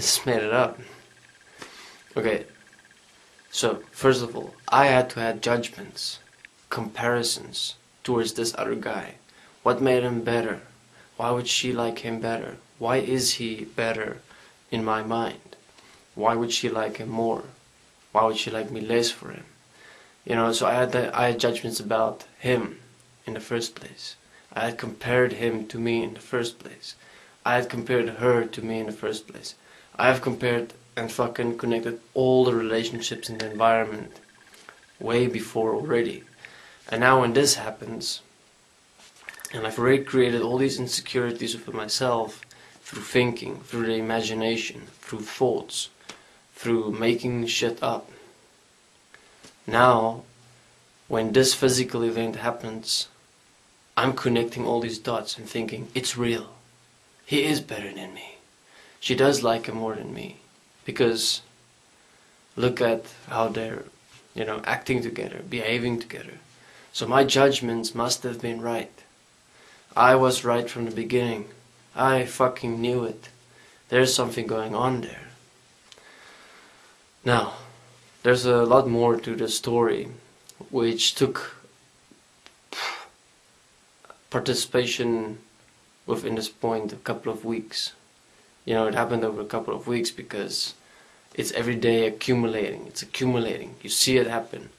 just made it up. Okay, so first of all, I had to have judgments, comparisons towards this other guy. What made him better? Why would she like him better? Why is he better in my mind? Why would she like him more? Why would she like me less for him? You know, so I had judgments about him in the first place. I had compared him to me in the first place. I had compared her to me in the first place. I have compared and fucking connected all the relationships in the environment way before already. And now when this happens, and I've already created all these insecurities for myself through thinking, through the imagination, through thoughts, through making shit up. Now, when this physical event happens, I'm connecting all these dots and thinking, it's real. He is better than me. She does like him more than me. Because look at how they're, you know, acting together, behaving together. So my judgments must have been right. I was right from the beginning. I fucking knew it. There's something going on there. Now, there's a lot more to the story, which took participation within this point a couple of weeks. You know, it happened over a couple of weeks because it's every day accumulating. It's accumulating. You see it happen.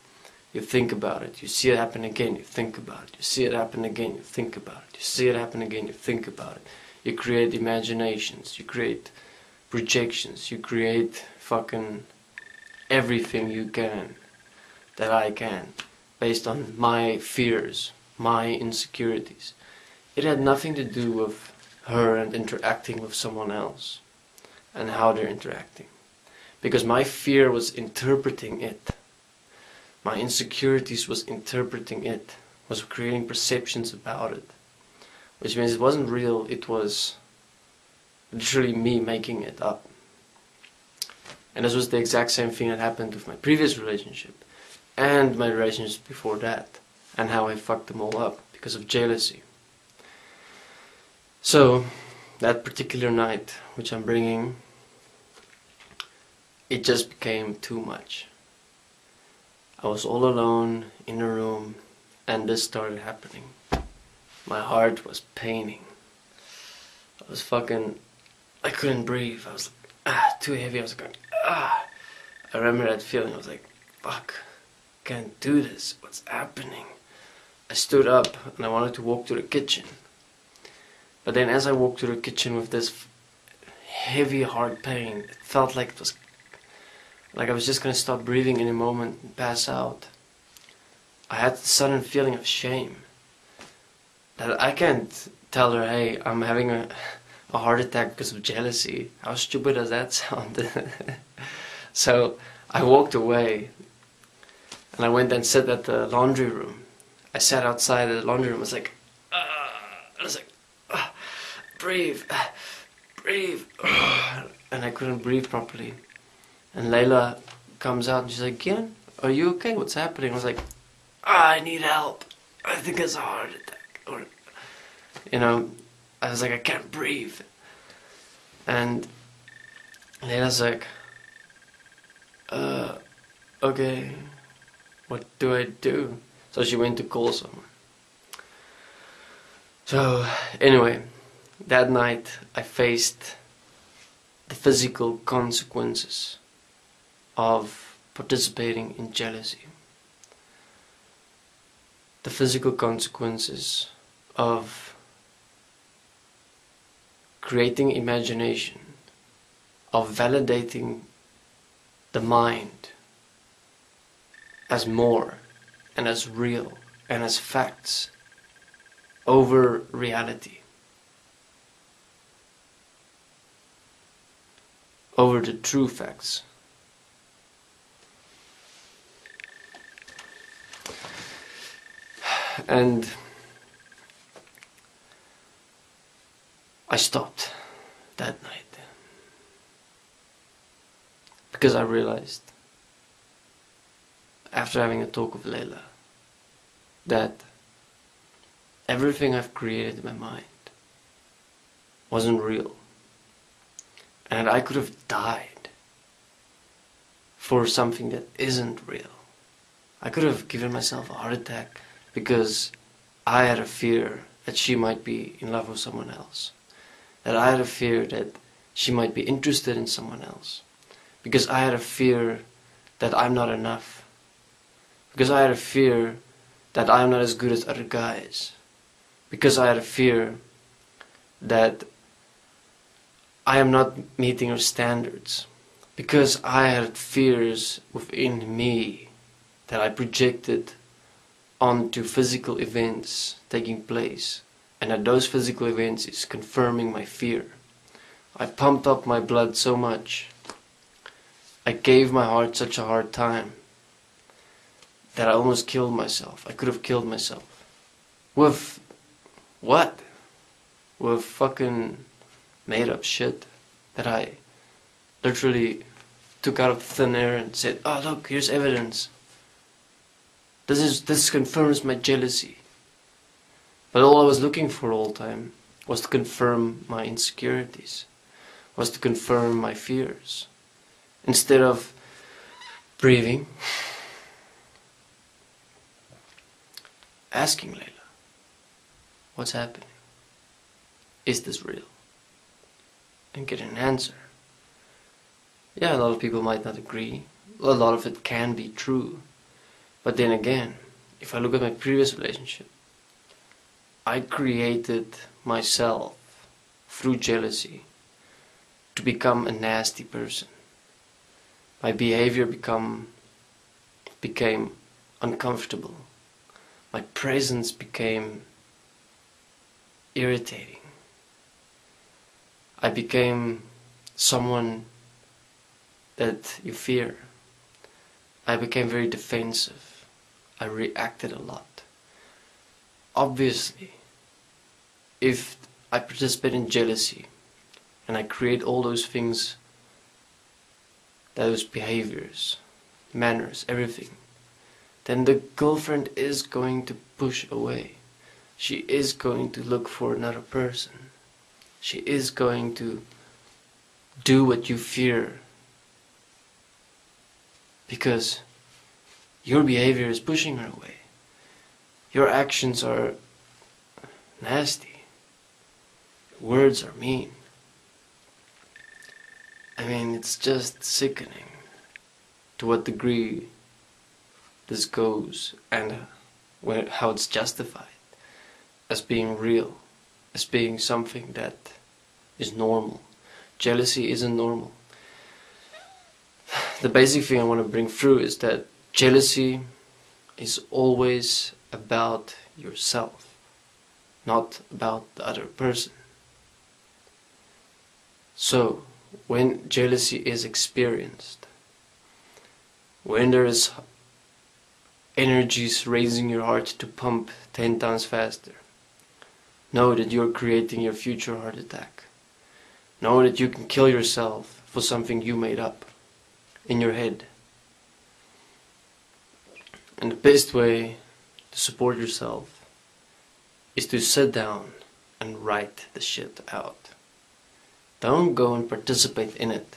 You think about it. You see it happen again. You think about it. You see it happen again. You think about it. You see it happen again. You think about it. You create imaginations. You create projections. You create fucking everything you can that I can based on my fears, my insecurities. It had nothing to do with her and interacting with someone else and how they're interacting. Because my fear was interpreting it. My insecurities was interpreting it, was creating perceptions about it. Which means it wasn't real, it was literally me making it up. And this was the exact same thing that happened with my previous relationship and my relationships before that, and how I fucked them all up because of jealousy. So, that particular night, which I'm bringing, it just became too much. I was all alone in a room and this started happening. My heart was paining. I was fucking, I couldn't breathe. I was like, too heavy. I was like, I remember that feeling. I was like, fuck, can't do this. What's happening? I stood up and I wanted to walk to the kitchen. But then as I walked to the kitchen with this heavy heart pain, it felt like it was like I was just going to stop breathing in a moment and pass out. I had the sudden feeling of shame. That I can't tell her, hey, I'm having a heart attack because of jealousy. How stupid does that sound? So I walked away and I went and sat at the laundry room. I sat outside the laundry room. I was like, breathe, breathe. And I couldn't breathe properly. And Layla comes out and she's like, Gian, are you okay? What's happening? I was like, I need help. I think it's a heart attack. Or, you know, I was like, I can't breathe. And Layla's like, okay, what do I do? So she went to call someone. So anyway, that night I faced the physical consequences of participating in jealousy. The physical consequences of creating imagination, of validating the mind as more and as real and as facts over reality, over the true facts. And I stopped that night because I realized, after having a talk with Layla, that everything I've created in my mind wasn't real. and that I could have died for something that isn't real. I could have given myself a heart attack because I had a fear that she might be in love with someone else. That I had a fear that she might be interested in someone else. Because I had a fear that I'm not enough. Because I had a fear that I'm not as good as other guys. Because I had a fear that I am not meeting her standards. Because I had fears within me that I projected onto physical events taking place, and that those physical events is confirming my fear. I pumped up my blood so much, I gave my heart such a hard time, that I almost killed myself. I could have killed myself. With what? With fucking made up shit that I literally took out of thin air and said, oh look, here's evidence. This confirms my jealousy. But all I was looking for all the time was to confirm my insecurities, was to confirm my fears. Instead of breathing, asking Layla, what's happening? Is this real? And getting an answer. Yeah, a lot of people might not agree. A lot of it can be true. But then again, if I look at my previous relationship, I created myself through jealousy to become a nasty person. My behavior became uncomfortable. My presence became irritating. I became someone that you fear. I became very defensive. I reacted a lot. Obviously, if I participate in jealousy and I create all those things, those behaviors, manners, everything, then the girlfriend is going to push away. She is going to look for another person. She is going to do what you fear, because your behavior is pushing her away. Your actions are nasty. Your words are mean. I mean, it's just sickening to what degree this goes, and how it's justified as being real, as being something that is normal. Jealousy isn't normal. The basic thing I want to bring through is that jealousy is always about yourself, not about the other person. So, when jealousy is experienced, when there is energies raising your heart to pump 10 times faster, know that you're creating your future heart attack. Know that you can kill yourself for something you made up in your head. And the best way to support yourself is to sit down and write the shit out. Don't go and participate in it.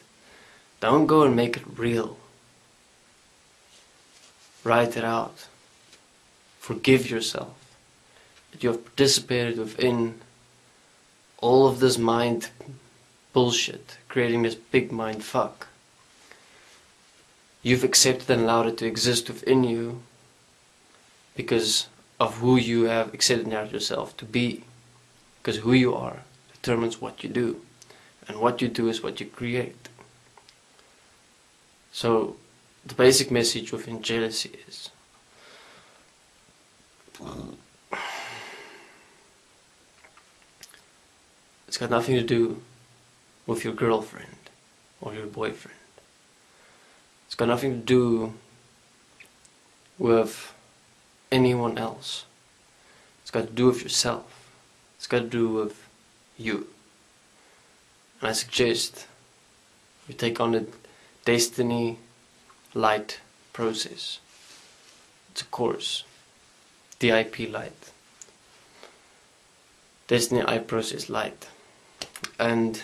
Don't go and make it real. Write it out. Forgive yourself that you have participated within all of this mind bullshit, creating this big mind fuck. You've accepted and allowed it to exist within you because of who you have accepted yourself to be. Because who you are determines what you do, and what you do is what you create. So the basic message within jealousy is it's got nothing to do with your girlfriend or your boyfriend. It's got nothing to do with anyone else. It's got to do with yourself. It's got to do with you. And I suggest you take on the Desteni LITE process. It's a course. DIP LITE. Desteni I process LITE. And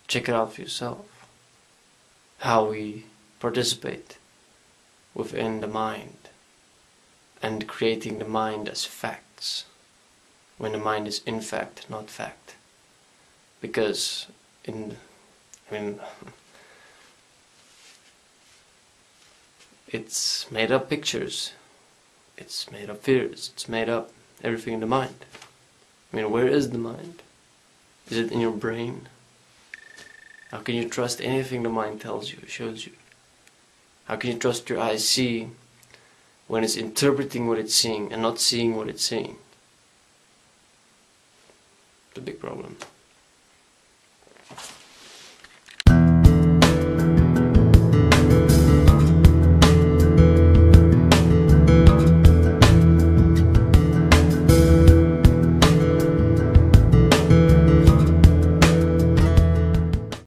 check it out for yourself. How we participate within the mind and creating the mind as facts, when the mind is in fact not fact. Because it's made up pictures, it's made up fears, it's made up everything in the mind. Where is the mind? Is it in your brain? How can you trust anything the mind tells you, shows you? How can you trust your eyes see when it's interpreting what it's seeing and not seeing what it's seeing? It's a big problem.